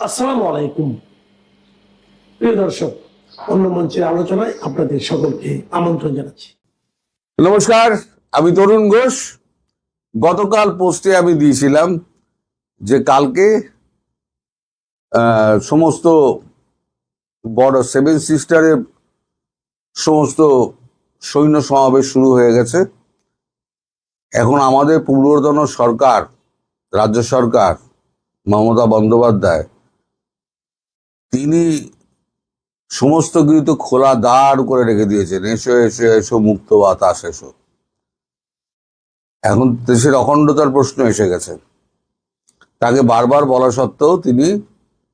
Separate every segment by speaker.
Speaker 1: আসসালামু আলাইকুম প্রিয় দর্শক, অন্য মঞ্চের আলোচনায় আপনাদের সকলকে আমন্ত্রণ জানাচ্ছি।
Speaker 2: নমস্কার, আমি তরুণ ঘোষ। গতকাল পোস্টে আমি দিয়েছিলাম যে কালকে সমস্ত বড় সেভেন সিস্টারের সমস্ত সৈন্য সমাবেশ শুরু হয়ে গেছে। এখন আমাদের পূর্বতন সরকার, রাজ্য সরকার, মমতা বন্দ্যোপাধ্যায়, তিনি সমস্ত কিছু খোলা দ্বার করে রেখে দিয়েছেন। এসো এসো এসো, মুক্ত বাতাস এসো। এখন দেশের অখণ্ডতার প্রশ্ন এসে গেছে। তাকে বারবার বলা সত্ত্বেও তিনি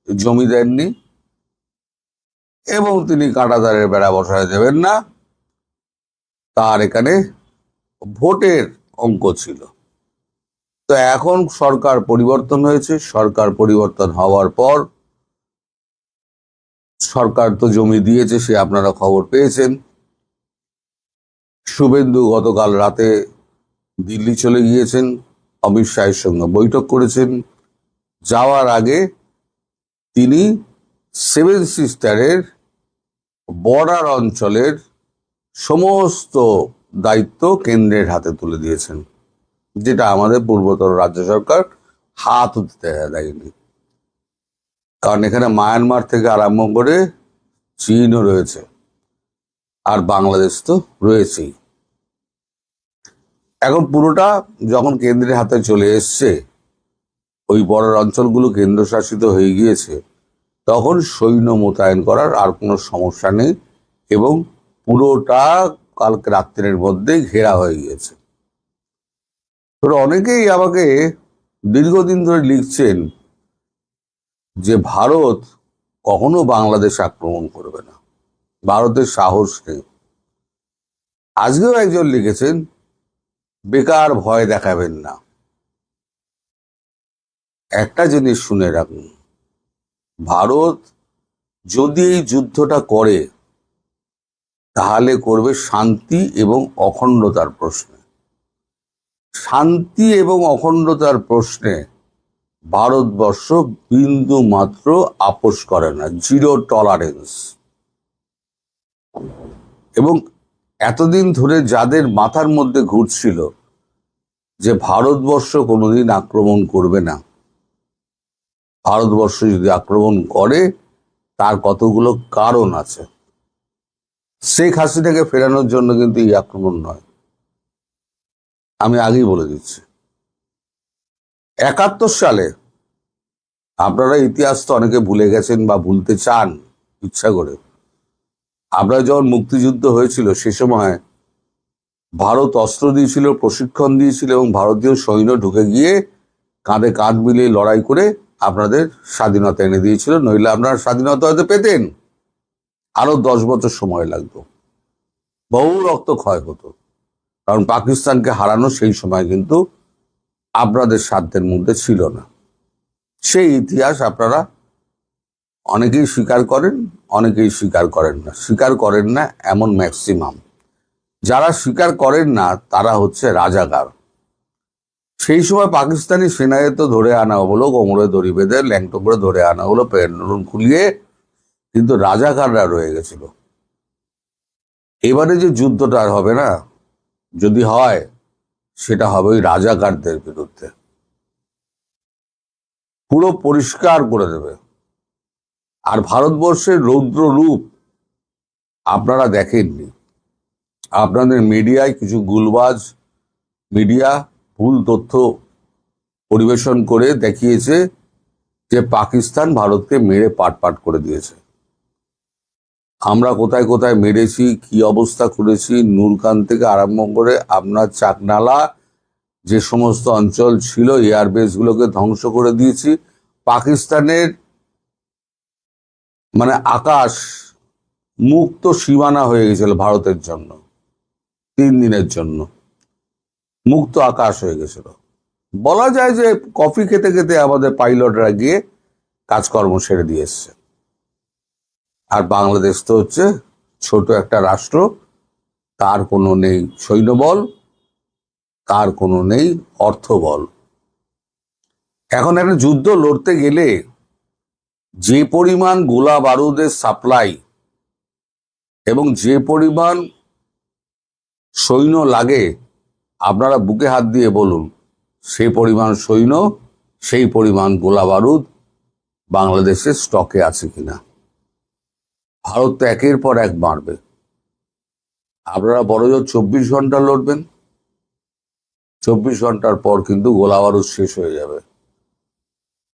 Speaker 2: জমি দেননি এবং তিনি কাঁটাতারের বেড়া বসায় দেবেন না। তার এখানে ভোটের অঙ্ক ছিল। তো এখন সরকার পরিবর্তন হয়েছে। সরকার পরিবর্তন হওয়ার পর সরকার তো জমি দিয়েছে, সে আপনারা খবর পেয়েছেন। শুভেন্দু গতকাল রাতে দিল্লি চলে গিয়েছেন, অমিত শাহের সঙ্গে বৈঠক করেছেন। যাওয়ার আগে তিনি সেভেন সিস্টারের বর্ডার অঞ্চলের সমস্ত দায়িত্ব কেন্দ্রের হাতে তুলে দিয়েছেন, যেটা আমাদের পূর্বতন রাজ্য সরকার হাত দিতে দেয়নি। কারণ এখানে মায়ানমার থেকে আরম্ভ করে চীনও রয়েছে, আর বাংলাদেশ তো রয়েছেই। এখন পুরোটা যখন কেন্দ্রের হাতে চলে এসছে, ওই বর্ডার অঞ্চলগুলো কেন্দ্রশাসিত হয়ে গিয়েছে, তখন সৈন্য মোতায়েন করার আর কোনো সমস্যা নেই এবং পুরোটা কালকে রাত্রের মধ্যে ঘেরা হয়ে গিয়েছে। তো অনেকেই আমাকে দীর্ঘদিন ধরে লিখছেন যে ভারত কখনো বাংলাদেশ আক্রমণ করবে না, ভারতের সাহস নেই। আজকেও একজন লিখেছেন, বেকার ভয় দেখাবেন না। একটা জিনিস শুনে রাখুন, ভারত যদি এই যুদ্ধটা করে তাহলে করবে শান্তি এবং অখণ্ডতার প্রশ্নে। শান্তি এবং অখণ্ডতার প্রশ্নে ভারতবর্ষ বিন্দু মাত্র আপোষ করে না, জিরো টলারেন্স। এবং এতদিন ধরে যাদের মাথার মধ্যে ঘুরছিল যে ভারতবর্ষ কোনোদিন আক্রমণ করবে না, ভারতবর্ষ যদি আক্রমণ করে তার কতগুলো কারণ আছে। শেখ হাসিনাকে ফেরানোর জন্য কিন্তু এই আক্রমণ নয়, আমি আগেই বলে দিচ্ছি। 71 সালে, আপনারা ইতিহাস তো অনেকে ভুলে গেছেন বা ভুলতে চান ইচ্ছা করে, আপনারা যখন মুক্তিযুদ্ধ হয়েছিল সে সময় ভারত অস্ত্র দিয়েছিল, প্রশিক্ষণ দিয়েছিল এবং ভারতীয় সৈন্য ঢুকে গিয়ে কাঁধে কাঁধ মিলিয়ে লড়াই করে আপনাদের স্বাধীনতা এনে দিয়েছিল। নইলে আপনারা স্বাধীনতা হয়তো পেতেন, আরো 10 বছর সময় লাগতো, বহু রক্ত ক্ষয় হতো। কারণ পাকিস্তানকে হারানো সেই সময় কিন্তু আপনাদের সাধ্যের মধ্যে ছিল না। সেই ইতিহাস আপনারা অনেকেই স্বীকার করেন, অনেকেই স্বীকার করেন না। স্বীকার করেন না এমন ম্যাক্সিমাম। যারা স্বীকার করেন না তারা হচ্ছে রাজাকার। সেই সময় পাকিস্তানি সেনাকে তো ধরে আনা হলো, কোমরে দড়ি বেঁধে ল্যাংটো করে ধরে আনা হলো, প্যান্টুলন খুলিয়ে, কিন্তু রাজাকাররা রয়ে গেছিল। এবারে যে যুদ্ধটা হবে না, যদি হয় সেটা হবে ওই রাজাকারদের বিরুদ্ধে, পুরো পরিষ্কার করে দেবে। আর ভারতবর্ষের রৌদ্র রূপ আপনারা দেখেননি। আপনাদের মিডিয়ায় কিছু গুলবাজ মিডিয়া ভুল তথ্য পরিবেশন করে দেখিয়েছে যে পাকিস্তান ভারতকে মেরে পাট করে দিয়েছে। আমরা কোথায় কোথায় মেরেছি, কি অবস্থা করেছি, নুরকান থেকে আরম্ভ করে আপনার চাকনালা, যে সমস্ত অঞ্চল ছিল এয়ারবেস গুলোকে ধ্বংস করে দিয়েছি। পাকিস্তানের মানে আকাশ মুক্ত সীমানা হয়ে গেছিল ভারতের জন্য, 3 দিনের জন্য মুক্ত আকাশ হয়ে গেছিল। বলা যায় যে কফি খেতে খেতে আমাদের পাইলটরা গিয়ে কাজকর্ম সেরে দিয়ে এসছে। আর বাংলাদেশ তো হচ্ছে ছোট একটা রাষ্ট্র, তার কোনো নেই সৈন্যবল, তার কোনো নেই অর্থবল। এখন একটা যুদ্ধ লড়তে গেলে যে পরিমাণ গোলা বারুদের সাপ্লাই এবং যে পরিমাণ সৈন্য লাগে, আপনারা বুকে হাত দিয়ে বলুন সেই পরিমাণ সৈন্য, সেই পরিমাণ গোলা বারুদ বাংলাদেশের স্টকে আছে কিনা। ভারত তো একের পর এক মারবে, আপনারা বড়জোর 24 ঘন্টা লড়বেন, 24 ঘন্টার পর কিন্তু গোলা বারুদ শেষ হয়ে যাবে।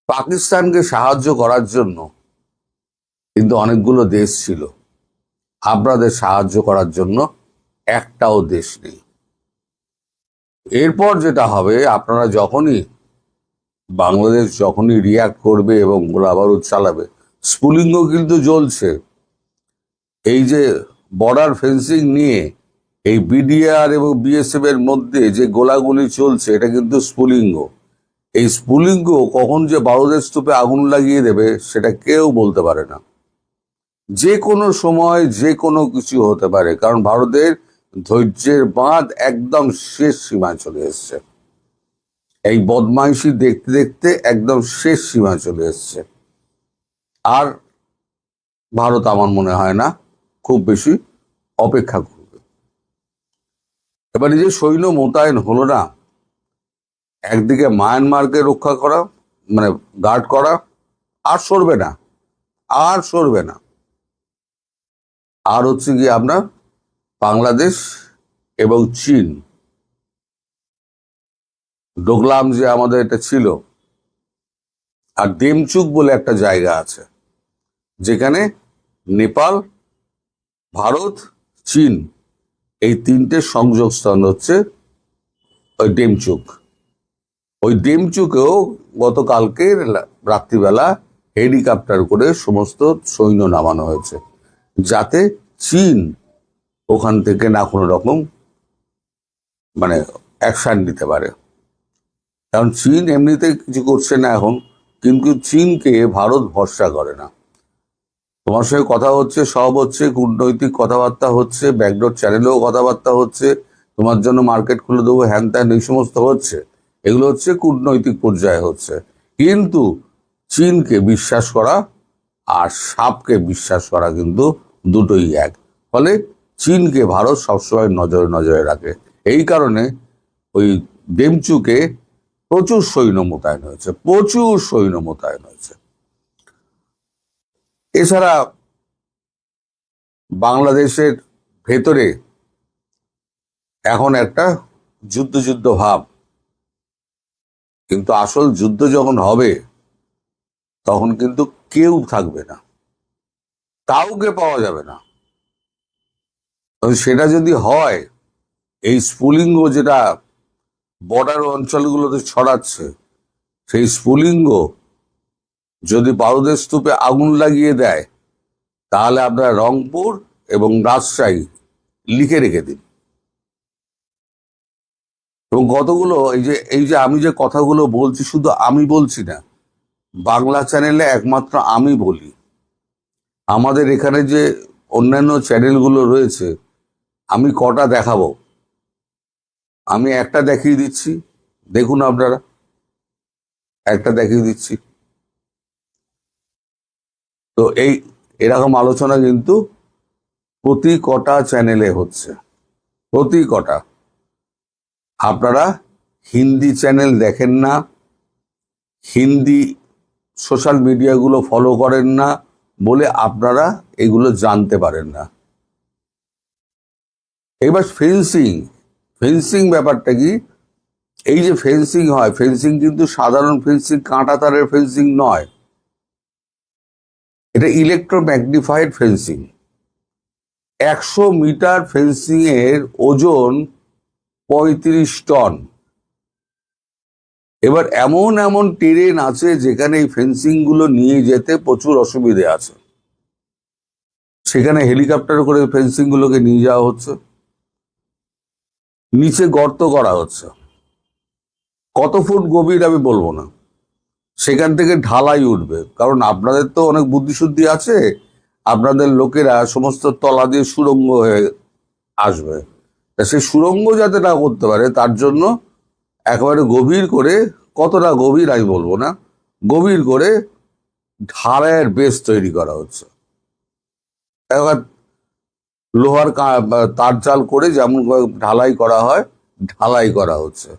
Speaker 2: পাকিস্তানকে সাহায্য করার জন্য কিন্তু অনেকগুলো দেশ ছিল, আপনাদের সাহায্য করার জন্য একটাও দেশ নেই। এরপর যেটা হবে, আপনারা যখনই বাংলাদেশ যখনই রিয়াক্ট করবে এবং গোলা বারুদ চালাবে, স্ফুলিঙ্গ কিন্তু জ্বলছে। এই যে বর্ডার ফেন্সিং নিয়ে এই বিডিআর এবং বিএসএফ এর মধ্যে যে গোলাগুলি চলছে, এটা কিন্তু স্ফুলিঙ্গ। এই স্ফুলিঙ্গ কখন যে বারুদের স্তূপে আগুন লাগিয়ে দেবে সেটা কেউ বলতে পারে না। যে কোনো সময় যে কোনো কিছু হতে পারে, কারণ ভারতের ধৈর্যের বাঁধ একদম শেষ সীমায় চলে এসছে। এই বদমাইশি দেখতে দেখতে একদম শেষ সীমায় চলে এসছে। আর ভারত আমার মনে হয় না খুব বেশি অপেক্ষা করবে। এবার এই যে সৈন্য মোতায়েন হলো না, একদিকে মায়ানমারকে রক্ষা করা, মানে গার্ড করা, আর সরবে না, আর সরবে না। আর হচ্ছে কি আপনার বাংলাদেশ এবং চীন, ডোকলাম যে আমাদের এটা ছিল, আর ডেমচুক বলে একটা জায়গা আছে যেখানে নেপাল, ভারত, চীন এই তিনটে সংযোগ স্থান হচ্ছে ওই ডেমচুক। ওই ডেমচুকেও গতকালকে রাত্রিবেলা হেলিকপ্টার করে সমস্ত সৈন্য নামানো হয়েছে, যাতে চীন ওখান থেকে না কোনো রকম মানে অ্যাকশন নিতে পারে। কারণ চীন এমনিতে কিছু করছে না এখন, কিন্তু চীনকে ভারত ভরসা করে না। তোমার সঙ্গে কথা হচ্ছে, সব হচ্ছে, কূটনৈতিক কথাবার্তা হচ্ছে, ব্যাকডোর চ্যানেলেও কথাবার্তা হচ্ছে, তোমার জন্য মার্কেট খুলে দেবো, হ্যান ত্যান, এই সমস্ত হচ্ছে। এগুলো হচ্ছে কূটনৈতিক পর্যায়ে হচ্ছে। কিন্তু চীনকে বিশ্বাস করা আর সাপকে বিশ্বাস করা কিন্তু দুটোই এক। ফলে চীনকে ভারত সবসময় নজরে নজরে রাখে। এই কারণে ওই ডেমচুকে প্রচুর সৈন্য মোতায়েন হয়েছে, প্রচুর সৈন্য মোতায়েন হয়েছে। এছাড়া বাংলাদেশের ভেতরে এখন একটা যুদ্ধ যুদ্ধ ভাব, কিন্তু আসল যুদ্ধ যখন হবে তখন কিন্তু কেউ থাকবে না, কাউকে পাওয়া যাবে না। সেটা যদি হয়, এই স্ফুলিঙ্গ যেটা বর্ডার অঞ্চলগুলোতে ছড়াচ্ছে, সেই স্ফুলিঙ্গ যদি বারুদের স্তূপে আগুন লাগিয়ে দেয়, তাহলে আপনারা রংপুর এবং রাজশাহী লিখে রেখে দিন। এবং কতগুলো এই যে আমি যে কথাগুলো বলছি, শুধু আমি বলছি না, বাংলা চ্যানেলে একমাত্র আমি বলি। আমাদের এখানে যে অন্যান্য চ্যানেলগুলো রয়েছে, আমি কটা দেখাবো, আমি একটা দেখিয়ে দিচ্ছি, দেখুন আপনারা, একটা দেখিয়ে দিচ্ছি। তো এরকম আলোচনা কিন্তু প্রতি কটা চ্যানেলে হচ্ছে, প্রতি কটা। আপনারা হিন্দি চ্যানেল দেখেন না, হিন্দি সোশ্যাল মিডিয়াগুলো ফলো করেন না বলে আপনারা এগুলো জানতে পারেন না। এবার ফেন্সিং ব্যাপারটা কি? এই যে ফেন্সিং হয়, ফেন্সিং কিন্তু সাধারণ ফেন্সিং, কাঁটা তারের ফেন্সিং নয়, এটা ইলেকট্রোম্যাগনিফাইড ফেন্সিং। 100 মিটার ফেন্সিং এর ওজন 35 টন। এবার এমন এমন টেরেন আছে যেখানে এই ফেন্সিং গুলো নিয়ে যেতে প্রচুর অসুবিধে আছে, সেখানে হেলিকপ্টার করে ফেন্সিং গুলোকে নিয়ে যাওয়া হচ্ছে, নিচে গর্ত করা হচ্ছে, কত ফুট গভীর আমি বলবো না, সেখান থেকে ঢালাই উঠবে। কারণ আপনাদের তো অনেক বুদ্ধিশুদ্ধি আছে, আপনাদের লোকেরা সমস্ত তলা দিয়ে সুড়ঙ্গ হয়ে আসবে। তা সেই সুড়ঙ্গ যাতে না করতে পারে তার জন্য একেবারে গভীর করে, কতটা গভীর আমি বলবো না, গভীর করে ঢালাইয়ের বেস তৈরি করা হচ্ছে। এবার লোহার তার জাল করে যেমন ঢালাই করা হয়, ঢালাই করা হচ্ছে।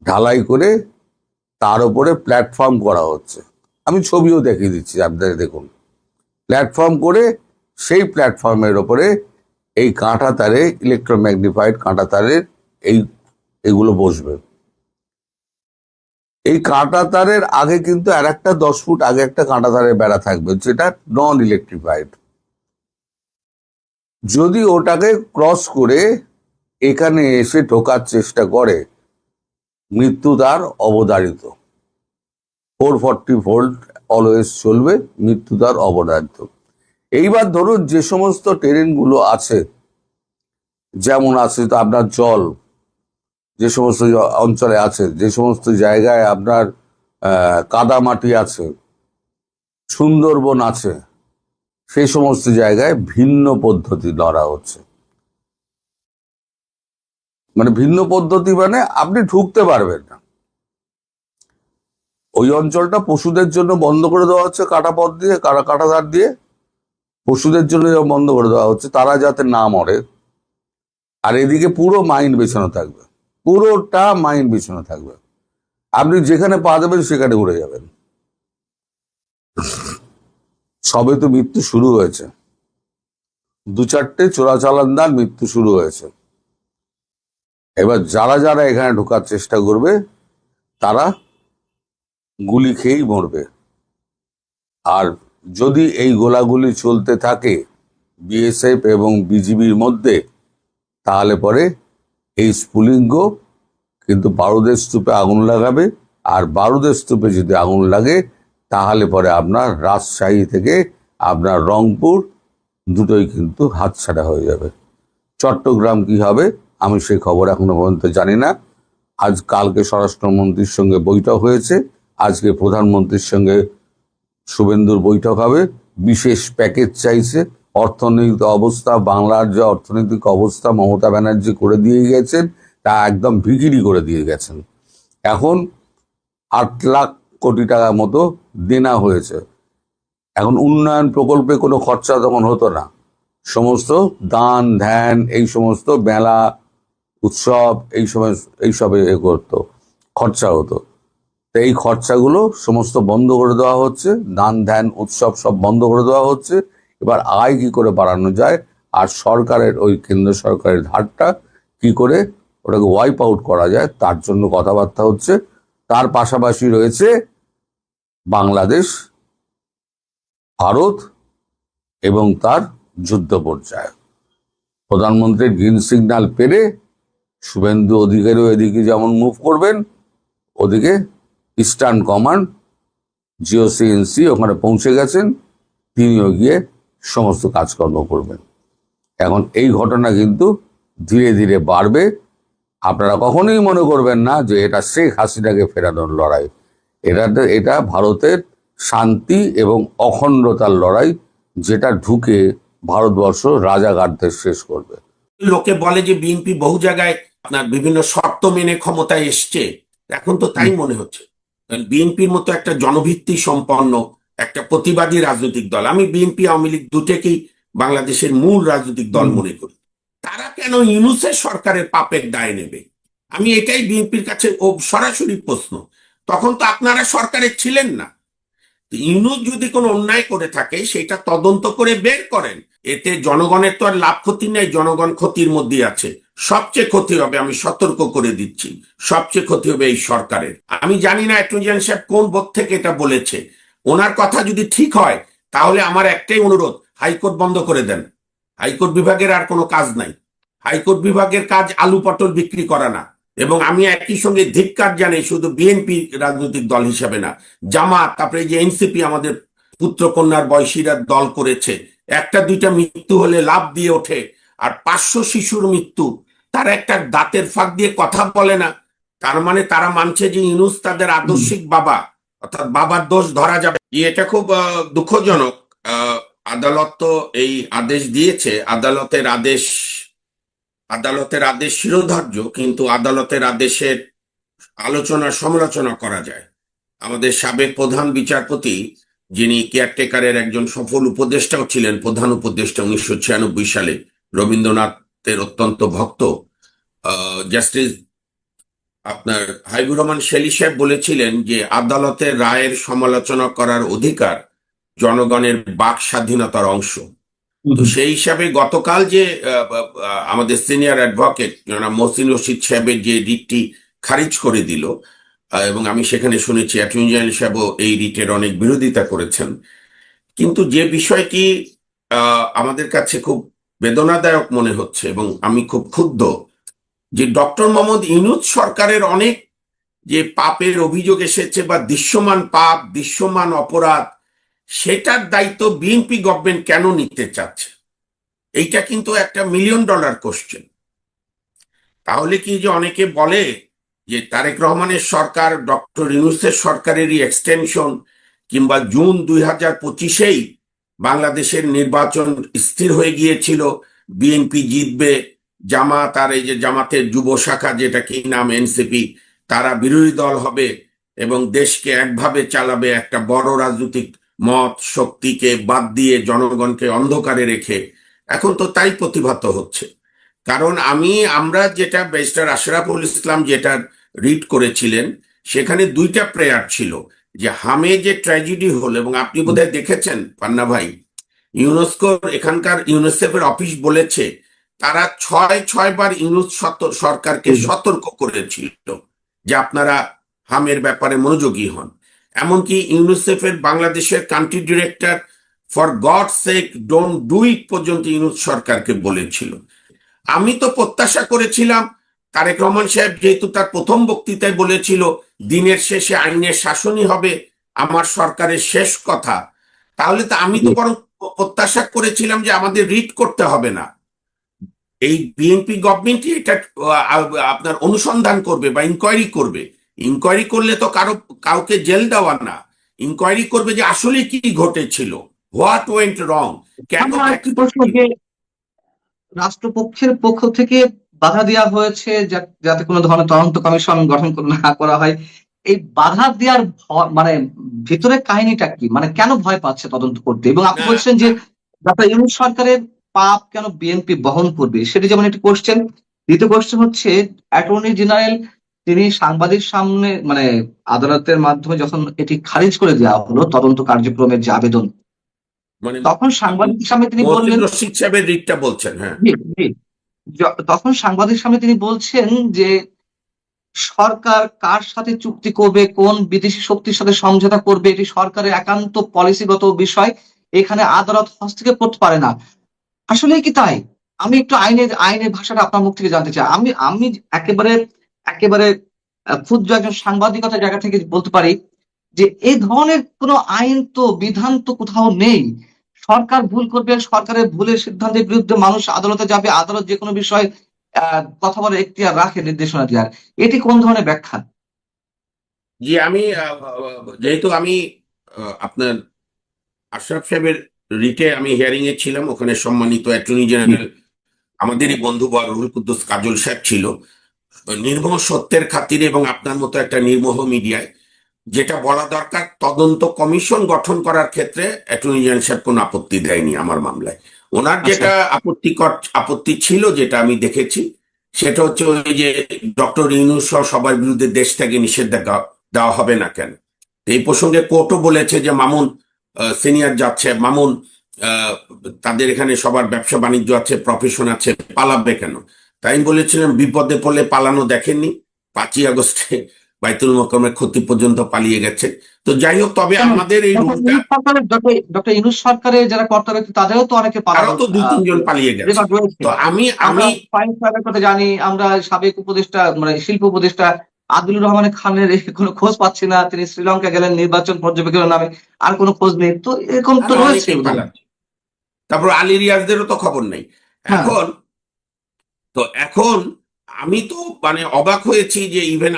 Speaker 2: ঢালাই করে তার উপরে প্ল্যাটফর্ম করা হচ্ছে। আমি ছবিও দেখিয়ে দিচ্ছি আপনাদের, দেখুন। প্ল্যাটফর্ম করে সেই প্ল্যাটফর্মের ওপরে এই কাঁটা তারে, ইলেকট্রোম্যাগনিফাইড কাঁটা তারের এইগুলো বসবে। এই কাঁটা তারের আগে কিন্তু আর একটা 10 ফুট আগে একটা কাঁটা তারের বেড়া থাকবে, যেটা নন ইলেকট্রিফাইড। যদি ওটাকে ক্রস করে এখানে এসে ঢোকার চেষ্টা করে, মৃত্যু তার অবধারিত। 440 ভোল্ট অলওয়েজ চলবে, মৃত্যু তার অবধারিত। এইবার ধরুন যে সমস্ত টেরেনগুলো আছে, যেমন আছে তো আপনার জল, যে সমস্ত অঞ্চলে আছে, যে সমস্ত জায়গায় আপনার কাদামাটি আছে, সুন্দরবন আছে, সেই সমস্ত জায়গায় ভিন্ন পদ্ধতি ধরা হচ্ছে। মানে ভিন্ন পদ্ধতি মানে আপনি ঢুকতে পারবেন না। ওই অঞ্চলটা পশুদের জন্য বন্ধ করে দেওয়া হচ্ছে, কাটা পথ দিয়ে, কাঁটাতার দিয়ে পশুদের জন্য বন্ধ করে দেওয়া হচ্ছে, তারা যাতে না মরে। আর এদিকে পুরো মাইন বিছানো থাকবে, পুরোটা মাইন বিছানো থাকবে। আপনি যেখানে পা দেবেন সেখানে উড়ে যাবেন। সবে তো মৃত্যু শুরু হয়েছে, 2-4টে চোরাচালানদার মৃত্যু শুরু হয়েছে। এবার যারা যারা এখানে ঢোকার চেষ্টা করবে তারা গুলি খেয়েই মরবে। আর যদি এই গোলাগুলি চলতে থাকে বিএসএফ এবং বিজিবির মধ্যে, তাহলে পরে এই স্ফুলিঙ্গ কিন্তু বারুদের স্তূপে আগুন লাগাবে। আর বারুদের স্তূপে যদি আগুন লাগে, তাহলে পরে আপনার রাজশাহী থেকে আপনার রংপুর দুটোই কিন্তু হাতছাড়া হয়ে যাবে। চট্টগ্রাম কি হবে আমি সেই খবর এখনো পর্যন্ত জানি না। কালকে স্বরাষ্ট্রমন্ত্রীর সঙ্গে বৈঠক হয়েছে, আজকে প্রধানমন্ত্রীর সঙ্গে শুভেন্দুর বৈঠক হবে। বিশেষ প্যাকেজ চাইছে। অর্থনৈতিক অবস্থা, বাংলার যে অর্থনৈতিক অবস্থা মমতা ব্যানার্জি করে দিয়ে গেছেন, তা একদম ভিখিরি করে দিয়ে গেছেন। এখন 8 লাখ কোটি টাকা মতো দেনা হয়েছে। এখন উন্নয়ন প্রকল্পে কোনো খরচা তখন হতো না, সমস্ত দান ধ্যান, এই সমস্ত মেলা উৎসব এইসবে করতো, খরচা হতো। তো এই খরচাগুলো সমস্ত বন্ধ করে দেওয়া হচ্ছে, দান ধ্যান উৎসব সব বন্ধ করে দেওয়া হচ্ছে। এবার আয় কি করে বাড়ানো যায়, আর সরকারের ওই কেন্দ্র সরকারের ধারটা কি করে ওটাকে ওয়াইপ আউট করা যায়, তার জন্য কথাবার্তা হচ্ছে। তার পাশাপাশি রয়েছে বাংলাদেশ, ভারত এবং তার যুদ্ধ পর্যায়ে। প্রধানমন্ত্রীর গ্রিন সিগন্যাল পেলে শুভেন্দু অধিকারী এদিকে যেমন মুভ করবেন, ওদিকে ইস্টার্ন কমান্ড জিওসিএনসি ওখানে পৌঁছে গেছেন, তিনিও গিয়ে সমস্ত কাজকর্ম করবেন। এখন এই ঘটনা কিন্তু ধীরে ধীরে বাড়বে। আপনারা কখনোই মনে করবেন না যে এটা শেখ হাসিনাকে ফেরানোর লড়াই। এটা ভারতের শান্তি এবং অখণ্ডতার লড়াই, যেটা ঢুকে ভারতবর্ষ রাজাকারদের শেষ করবে।
Speaker 3: লোকে বলে যে বিএনপি বহু জায়গায় আপনার বিভিন্ন শর্ত মেনে ক্ষমতায় এসছে, এখন তো তাই মনে হচ্ছে। বিএনপির মতো একটা জনভিত্তি সম্পন্ন একটা প্রতিবাদী রাজনৈতিক দল, আমি বিএনপি আওয়ামী লীগ দুটেকেই বাংলাদেশের মূল রাজনৈতিক দল মনে করি, তারা কেন ইউনূসের সরকারের পাপের দায় নেবে? আমি এটাই বিএনপির কাছে সরাসরি প্রশ্ন। তখন তো আপনারা সরকারে ছিলেন না। ইউনূস যদি কোনো অন্যায় করে থাকে সেটা তদন্ত করে বের করেন, এতে জনগণের তো আর লাভ ক্ষতি নেই, জনগণ ক্ষতির মধ্যে আছে। সবচেয়ে ক্ষতি হবে, আমি সতর্ক করে দিচ্ছি, সবচেয়ে ক্ষতি হবে এই সরকারের। আমি জানি না অ্যাটর্নি জেনারেল সাহেব কোন বোধ থেকে এটা বলেছে। ওনার কথা যদি ঠিক হয় তাহলে আমার একটাই অনুরোধ, হাইকোর্ট বন্ধ করে দেন। হাইকোর্ট বিভাগের আর কোনো কাজ নাই। হাইকোর্ট বিভাগের কাজ আলু পটল বিক্রি করা না। এবং আমি একই সঙ্গে ধিক্কার জানাই শুধু বিএনপি রাজনৈতিক দল হিসাবে না, জামাত, তারপরে যে এনসিপি আমাদের পুত্র কন্যার বয়সীরা দল করেছে, একটা দুইটা মৃত্যু হলে লাভ দিয়ে ওঠে, আর 500 শিশুর মৃত্যু, তারা একটা দাঁতের ফাঁক দিয়ে কথা বলে না। তার মানে তারা মানছে যে ইউনূস তাদের আদর্শিক বাবা, অর্থাৎ বাবার দোষ ধরা যাবে। এটা খুব দুঃখজনক। আদালত তো এই আদেশ দিয়েছে, আদালতের আদেশ শিরোধার্য, কিন্তু আদালতের আদেশের আলোচনা সমালোচনা করা যায়। আমাদের সাবেক প্রধান বিচারপতি যিনি কেয়ারটেকারের একজন সফল উপদেষ্টাও ছিলেন, প্রধান উপদেষ্টা 1996 সালে, রবীন্দ্রনাথের অত্যন্ত ভক্ত, জাস্টিস আপনার হাবিবুর রহমান শেলী সাহেব বলেছিলেন যে আদালতের রায়ের সমালোচনা করার অধিকার জনগণের বাক স্বাধীনতার অংশ। তো সেই হিসাবে গতকাল যে আমাদের সিনিয়র অ্যাডভোকেট জনাব মহসিন রশিদ সাহেবের যে রিটটি খারিজ করে দিল, এবং আমি সেখানে শুনেছি অ্যাটর্নি জেনারেল সাহেবও এই রিটের অনেক বিরোধিতা করেছেন, কিন্তু যে বিষয়টি আমাদের কাছে খুব বেদনাদায়ক মনে হচ্ছে এবং আমি খুব ক্ষুব্ধ, যে ডক্টর মোহাম্মদ ইউনূস সরকারের অনেক যে পাপের অভিযোগ এসেছে বা দৃশ্যমান পাপ, দৃশ্যমান অপরাধ, সেটার দায়িত্ব বিএনপি গভর্নমেন্ট কেন নিতে চাচ্ছে? এইটা কিন্তু একটা $1,000,000 কোশ্চেন। তাহলে কি যে অনেকে বলে যে তারেক রহমানের সরকার ডক্টর ইউনূসের সরকারেরই এক্সটেনশন, কিংবা জুন 2025-এই বাংলাদেশের নির্বাচন স্থির হয়ে গিয়েছিল, বিএনপি জিতবে, জামাত আর এই যে জামাতের যুব শাখা যেটা কি নাম এনসিপি, তারা বিরোধী দল হবে এবং দেশকে একভাবে চালাবে, একটা বড় রাজনৈতিক মত শক্তিকে বাদ দিয়ে জনগণকে অন্ধকারে রেখে। এখন তো তাই প্রতিভাত হচ্ছে। কারণ আমরা যেটা ব্যারিস্টার আশরাফুল ইসলাম যেটা রিড করেছিলেন, সেখানে দুইটা প্রেয়ার ছিল, যে হামে যে ট্র্যাজেডি হলো, এবং আপনি বোধহয় দেখেছেন পান্না ভাই, ইউনেস্কোর এখানকার ইউনিসেফের অফিস বলেছে তারা 6বার ইউনূস সরকারকে সতর্ক করেছিল যে আপনারা হামের ব্যাপারে মনোযোগী হন। এমনকি ইউনিসেফের বাংলাদেশের country director for God sake don't do it পর্যন্ত ইউনূস সরকারকে বলেছিল। আমি তো প্রত্যাশা করেছিলাম তারেক রহমান সাহেব যেহেতু তার প্রথম বক্তৃতায় বলেছিল দিনের শেষে আইনের শাসনই হবে আমার সরকারের শেষ কথা, তাহলে তো আমি তো বরং প্রত্যাশা করেছিলাম যে আমাদের রিড করতে হবে না, এই বিএনপি গভর্নমেন্টই এটা আপনার অনুসন্ধান করবে বা ইনকোয়ারি করবে। ইনকোয়ারি করলে তো কাউকে জেল দেওয়া না, ইনকোয়ারি করবে যে আসলে কি ঘটেছিল, হোয়াট ওয়েন্ট রং, কেন।
Speaker 4: একটি প্রশ্ন, যে রাষ্ট্রপক্ষের পক্ষ থেকে বাধা দেওয়া হয়েছে যাতে কোনো ধরনের তদন্ত কমিশন গঠন না করা হয়, এই বাধা দেওয়ার মানে ভিতরে কাহিনীটা কি, মানে কেন ভয় পাচ্ছে তদন্ত করতে? এবং আপনি বলছেন যে ডক্টর ইউনূস সরকারের পাপ কেন বিএনপি বহন করবে, সেটা যেমন একটি কোশ্চেন। দ্বিতীয় কোশ্চেন হচ্ছে, অ্যাটর্নি জেনারেল তিনি সাংবাদিক সামনে মানে আদালতের মাধ্যমে যখন এটি খারিজ করে দেওয়া হলো তদন্ত কার্যক্রমের যে আবেদন,
Speaker 3: মানে
Speaker 4: তখন সাংবাদিক সামনে তিনি বললেন,
Speaker 3: রশিদ সাহেবের রিটটা বলছেন, হ্যাঁ,
Speaker 4: জি, জি, তখন সাংবাদিক সামনে তিনি বলছেন যে সরকার কার সাথে চুক্তি করবে, কোন বিদেশি শক্তির সাথে সমঝোতা করবে, এটি সরকারের একান্ত পলিসিগত বিষয়, এখানে আদালত হস্তক্ষেপ করতে পারে না। আসলে কি তাই? আমি একটু আইনের ভাষাটা আপনার মুখ থেকে জানতে চাই। আমি একেবারে একেবারে ক্ষুদ্র একজন সাংবাদিকতার জায়গা থেকে বলতে পারি যে এই ধরনের কোনো আইন তো বিধান তো কোথাও নেই। সরকার ভুল করবে, সরকারের ভুলের সিদ্ধান্তের বিরুদ্ধে মানুষ আদালতে যাবে, আদালত যে কোনো বিষয়ে কথা বলার এখতিয়ার রাখে, নির্দেশনা দেওয়ার। এটি কোন ধরনের ব্যাখ্যা?
Speaker 3: জি, আমি যেহেতু আমি আপনার আশরাফ সাহেবের রিটে আমি হিয়ারিং এ ছিলাম, ওখানে সম্মানিত অ্যাটর্নি জেনারেল আমাদেরই বন্ধু বা রুহুল কুদ্দুস কাজল সাহেব ছিল। নির্মোহ সত্যের খাতিরে এবং আপনার মতো একটা নির্মোহ মিডিয়ায় যেটা বলা দরকার, তদন্ত কমিশন গঠন করার ক্ষেত্রে অ্যাটর্নি জেনারেল সাহেব কোনো আপত্তি দেয়নি আমার মামলায়। ওনার যেটা আপত্তি ছিল, যেটা আমি দেখেছি, সেটা হচ্ছে ওই যে ডক্টর ইউনূস সহ সবার বিরুদ্ধে দেশ থেকে নিষেধাজ্ঞা দেওয়া হবে না কেন। এই প্রসঙ্গে কোর্টও বলেছে যে মামুন সিনিয়র যাচ্ছে, মামুন তাদের এখানে সবার ব্যবসা বাণিজ্য আছে, প্রফেশন আছে, পালাবে কেন? তাই আমি বলেছিলাম বিপদে পড়লে পালানো দেখেননি, 5ই আগস্টে বাইতুল মোকাররমের ক্ষতি পর্যন্ত পালিয়ে গেছে। তো যাই হোক, তবে আমাদের এই রুলটা,
Speaker 4: ডক্টর ইউনূস সরকারের যারা কর্তা ব্যক্তি তাদেরও তো অনেকে
Speaker 3: আরো তো 2-3 জন পালিয়ে গেছে। তো আমি
Speaker 4: কথা জানি, আমরা সাবেক উপদেষ্টা মানে শিল্প উপদেষ্টা আদিলুর রহমান খানের কোনো খোঁজ পাচ্ছি না, তিনি শ্রীলঙ্কা গেলেন নির্বাচন পর্যবেক্ষণের নামে, আর কোনো খোঁজ নেই। তো এরকম তো রয়েছে।
Speaker 3: তারপর আলী রিয়াজদেরও তো খবর নেই এখন আমি তো মানে অবাক হয়েছি যে ইভেন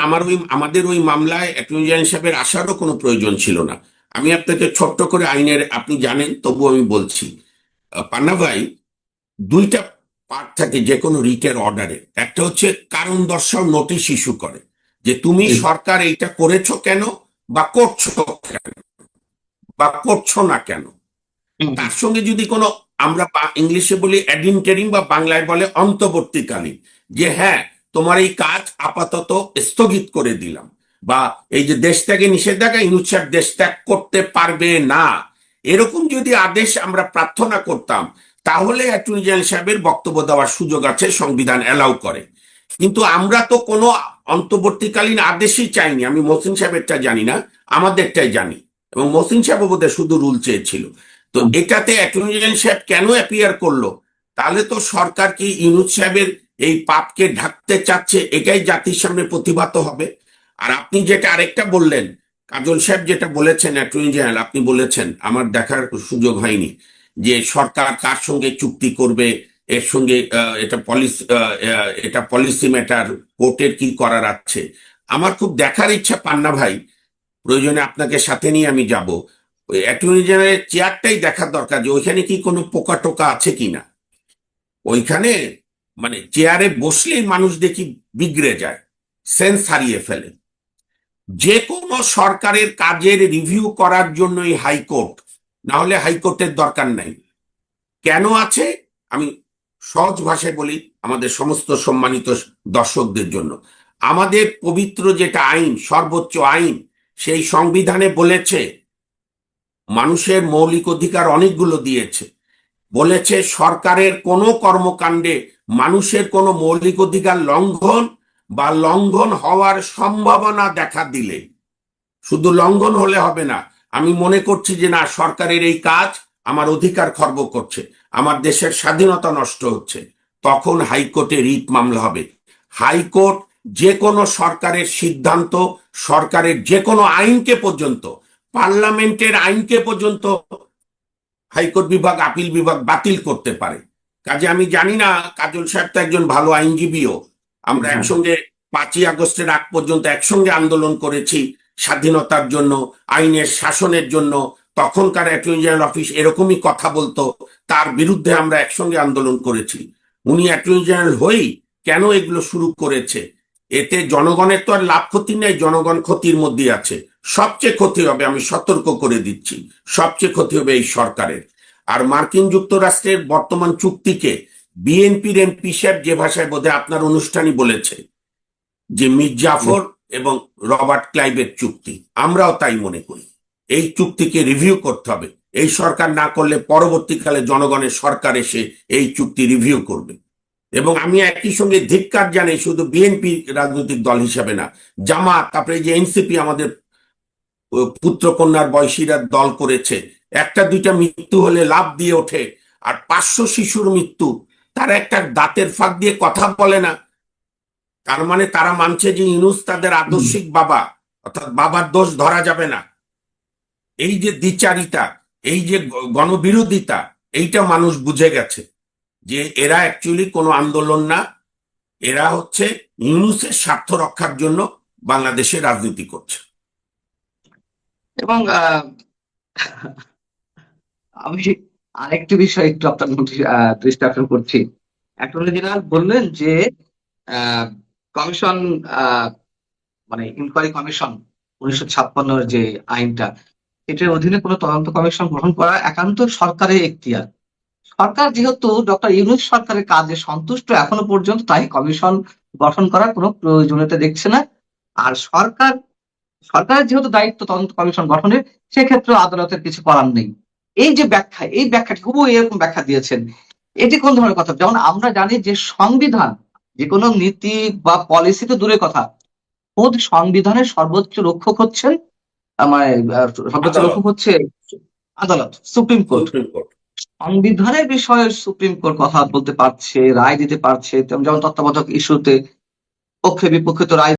Speaker 3: আমাদের ওই মামলায় অ্যাটর্নি জেনারেল সাহেবের আসারও কোনো প্রয়োজন ছিল না। আমি আপনাকে ছোট্ট করে আইনের, আপনি জানেন তবু আমি বলছি, পান্না ভাই, 2টা পার্ট থাকে যে কোনো রিটের অর্ডারে। একটা হচ্ছে কারণ দর্শাও নোটিশ ইস্যু করে, যে তুমি সরকার এইটা করেছো কেন বা করছো কেন, বা করছো না কেন? তার সঙ্গে যদি কোনো আমরা ইংলিশে বলি অ্যাডিনটেরিং বা বাংলায় বলে অন্তর্বর্তীকালীন, যে হ্যাঁ তোমার এই কাজ আপাতত স্থগিত করে দিলাম, বা এই যে দেশ ত্যাগে নিষেধাজ্ঞা, ইউনূস সাহেব দেশ ত্যাগ করতে পারবে না, এরকম যদি আদেশ আমরা প্রার্থনা করতাম, তাহলে অ্যাটর্নি জেনারেল সাহেবের বক্তব্য দেওয়ার সুযোগ আছে, সংবিধান অ্যালাউ করে। কিন্তু আমরা তো কোনো অন্তর্বর্তীকালীন আদেশই চাইনি। আমি মহসিন সাহেবেরটা জানি না, আমাদেরটাই জানি, এবং মহসিন সাহেব বোধহয় শুধু রুল চেয়েছিল। তো এটাতে অ্যাটর্নি জেনারেল সাহেব কেন অ্যাপিয়ার করলো? তাহলে তো সরকার কি ইউনূস সাহেবের এই পাপকে ঢাকতে চাচ্ছে, এটাই জাতির সামনে প্রতিভাত হবে। আর আপনি যেটা আরেকটা বললেন, কাজল সাহেব যেটা বলেছেন, অ্যাটর্নি জেনারেল আপনি বলেছেন, আমার দেখার সুযোগ হয়নি, যে সরকার কার সঙ্গে চুক্তি করবে, এর সঙ্গে এটা পলিসি ম্যাটার, কোর্টের কি করার আছে। আমার খুব দেখার ইচ্ছা পান্না ভাই, প্রয়োজনে আপনাকে সাথে নিয়ে আমি যাব, ওই অ্যাটর্নি জেনারেলের চেয়ারটাই দেখার দরকার, যে ওইখানে কি কোনো পোকা টোকা আছে কিনা। ওইখানে মানে চেয়ারে বসলেই মানুষ দেখি বিগড়ে যায়, সেন্স হারিয়ে ফেলে। যে কোনো সরকারের কাজের রিভিউ করার জন্যই হাইকোর্ট, না হলে হাইকোর্টের দরকার নাই। কেন আছে আমি সহজ ভাষায় বলি আমাদের সমস্ত সম্মানিত দর্শকদের জন্য। আমাদের পবিত্র যেটা আইন, সর্বোচ্চ আইন, সেই সংবিধানে বলেছে মানুষের মৌলিক অধিকার অনেকগুলো দিয়েছে, বলেছে সরকারের কোনো কর্মকাণ্ডে মানুষের কোনো মৌলিক অধিকার লঙ্ঘন বা লঙ্ঘন হওয়ার সম্ভাবনা দেখা দিলে, শুধু লঙ্ঘন হলে হবে না, আমি মনে করছি যে না সরকারের এই কাজ আমার অধিকার খর্ব করছে, আমার দেশের স্বাধীনতা নষ্ট হচ্ছে, তখন হাইকোর্টে রিট মামলা হবে। হাইকোর্ট যে কোনো সরকারের সিদ্ধান্ত, সরকারের যে কোনো আইনকে পর্যন্ত, পার্লামেন্টের আইনকে পর্যন্ত হাইকোর্ট বিভাগ, আপিল বিভাগ বাতিল করতে পারে। কাজে আমি জানি না, কাজল সাহেব তো একজন ভালো আইনজীবীও, আমরা একসঙ্গে 5ই আগস্টের আগ পর্যন্ত একসঙ্গে আন্দোলন করেছি স্বাধীনতার জন্য, আইনের শাসনের জন্য। তখনকার অ্যাটর্নি জেনারেল অফিস এরকমই কথা বলতো, তার বিরুদ্ধে আমরা একসঙ্গে আন্দোলন করেছি। উনি অ্যাটর্নি জেনারেল হয়েই কেন এগুলো শুরু করেছে? এতে জনগণের তো আর লাভ ক্ষতি নেই, জনগণ ক্ষতির মধ্যে আছে। সবচেয়ে ক্ষতি হবে, আমি সতর্ক করে দিচ্ছি, সবচেয়ে ক্ষতি হবে এই সরকারের। আর মার্কিন যুক্তরাষ্ট্রের বর্তমান চুক্তিকে বিএনপির এমপি সাহেব যে ভাষায় বোধহয় আপনার অনুষ্ঠানই বলেছে, যে মীর জাফর এবং রবার্ট ক্লাইভের চুক্তি, আমরাও তাই মনে করি। এই চুক্তিকে রিভিউ করতে হবে। এই সরকার না করলে পরবর্তীকালে জনগণের সরকার এসে এই চুক্তি রিভিউ করবে। এবং আমি একই সঙ্গে ধিক্কার জানাই, শুধু বিএনপি রাজনৈতিক দল হিসাবে না, জামাত, তারপরে যে এনসিপি আমাদের পুত্র কন্যার বয়সীরা দল করেছে, একটা দুইটা মৃত্যু হলে লাভ দিয়ে ওঠে, আর 500 শিশুর মৃত্যু, তারা একটা দাঁতের ফাঁক দিয়ে কথা বলে না। তার মানে তারা মানছে যে ইউনূস তাদের আদর্শিক বাবা, অর্থাৎ বাবার দোষ ধরা যাবে না। এই যে দ্বিচারিতা, এই যে গণবিরোধিতা, এইটা মানুষ বুঝে গেছে যে এরা অ্যাকচুয়ালি কোনো আন্দোলন না, এরা হচ্ছে ইউনূসের স্বার্থ রক্ষার জন্য বাংলাদেশে রাজনীতি করছে।
Speaker 4: এবং আমি আরেকটি বিষয় একটু আপনার দৃষ্টি আকর্ষণ করছি। অ্যাটর্নি জেনারেল বললেন যে কমিশন, মানে ইনকোয়ারি কমিশন 1956 যে আইনটা, এটার অধীনে কোনো তদন্ত কমিশন গঠন করা একান্ত সরকারের এখতিয়ার। সরকার যেহেতু ডক্টর ইউনূস সরকারের কাজে সন্তুষ্ট এখনো পর্যন্ত, তাই কমিশন গঠন করার কোনো প্রয়োজনীয়তা দেখছে না। আর সরকারের যেহেতু দায়িত্ব তদন্ত কমিশন গঠনের, সেক্ষেত্রে আদালতের কিছু করার নেই। এই যে ব্যাখ্যা, এই ব্যাখ্যাটি হুবহু এরকম ব্যাখ্যা দিয়েছেন, এটি কোন ধরনের কথা? যেমন আমরা জানি যে সংবিধান, যে কোনো নীতি বা পলিসি তো দূরের কথা, খোদ সংবিধানের সর্বোচ্চ রক্ষক হচ্ছেন সর্বোচ্চ রক্ষক হচ্ছে আদালত, সুপ্রিম কোর্ট। সংবিধানের বিষয়ে সুপ্রিম কোর্ট কথা বলতে পারছে, রায় দিতে পারছে, যেমন তত্ত্বাবধায়ক ইস্যুতে পক্ষে বিপক্ষে তো রায়